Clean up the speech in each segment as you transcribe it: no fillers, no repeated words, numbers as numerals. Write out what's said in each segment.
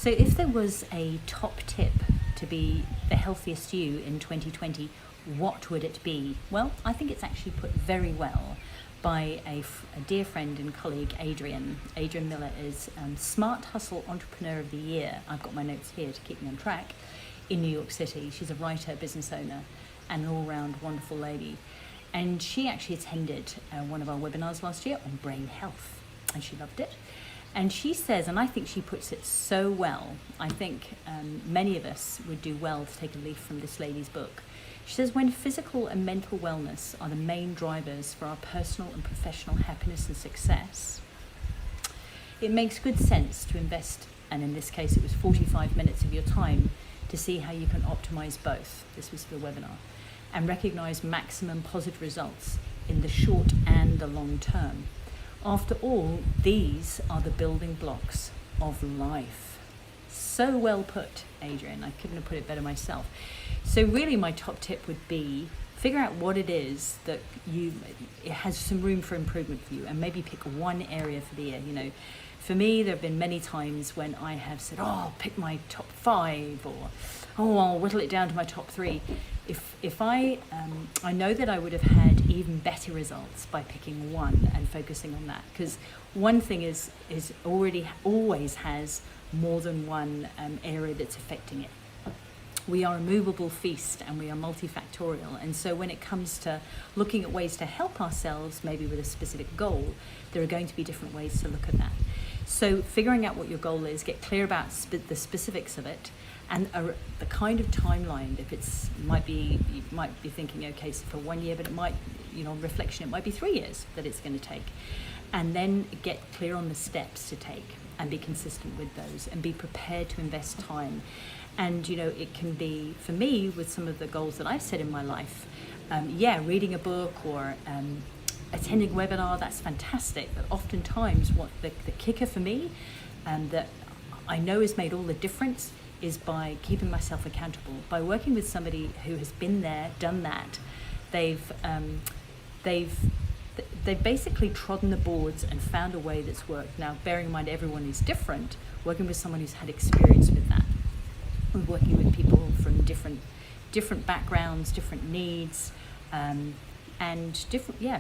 So if there was a top tip to be the healthiest you in 2020, what would it be? Well, I think it's actually put very well by a dear friend and colleague, Adrian. Adrian Miller is Smart Hustle Entrepreneur of the Year. I've got my notes here to keep me on track, in New York City. She's a writer, business owner, and an all-round wonderful lady. And she actually attended one of our webinars last year on brain health, and she loved it. And she says, and I think she puts it so well, I think many of us would do well to take a leaf from this lady's book. She says, when physical and mental wellness are the main drivers for our personal and professional happiness and success, it makes good sense to invest, and in this case it was 45 minutes of your time, to see how you can optimize both. This was the webinar. And recognize maximum positive results in the short and the long term. After all, these are the building blocks of life. So well put, Adrian. I couldn't have put it better myself. So really my top tip would be figure out what it is that it has some room for improvement for you, and maybe pick one area for the year. You know, for me, there have been many times when I have said, I'll pick my top 5, or I'll whittle it down to my top 3. If I know that I would have had even better results by picking one and focusing on that, because one thing is always has more than one area that's affecting it. We are a movable feast and we are multifactorial, and so when it comes to looking at ways to help ourselves, maybe with a specific goal, there are going to be different ways to look at that. So figuring out what your goal is, get clear about the specifics of it, and the kind of timeline. If you might be thinking, okay, so for 1 year, but it might, on reflection, it might be 3 years that it's going to take. And then get clear on the steps to take and be consistent with those and be prepared to invest time. And, it can be, for me, with some of the goals that I've set in my life, reading a book or attending a webinar, that's fantastic. But oftentimes what the kicker for me, that I know has made all the difference, is by keeping myself accountable, by working with somebody who has been there, done that. They've basically trodden the boards and found a way that's worked. Now, bearing in mind everyone is different, working with someone who's had experience with that. We're working with people from different backgrounds, different needs, and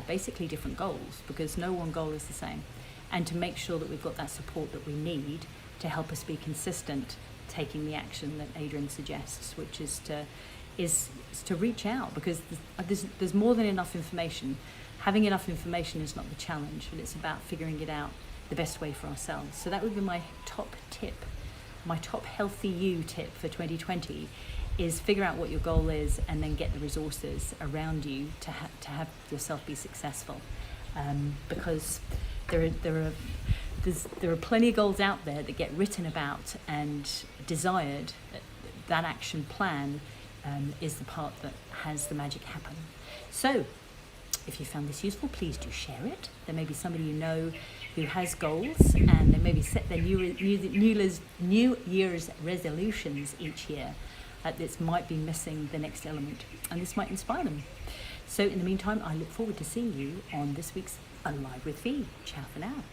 basically different goals, because no one goal is the same. And to make sure that we've got that support that we need to help us be consistent, taking the action that Adrian suggests, which is to reach out, because there's more than enough information. Having enough information is not the challenge, but it's about figuring it out the best way for ourselves. So that would be my top tip. My top healthy you tip for 2020 is figure out what your goal is and then get the resources around you to have yourself be successful. Because there are plenty of goals out there that get written about and desired. That action plan is the part that has the magic happen. So if you found this useful, please do share it. There may be somebody you know who has goals, and they maybe set their New Year's resolutions each year. This might be missing the next element, and this might inspire them. So in the meantime, I look forward to seeing you on this week's Alive with Fee. Ciao for now.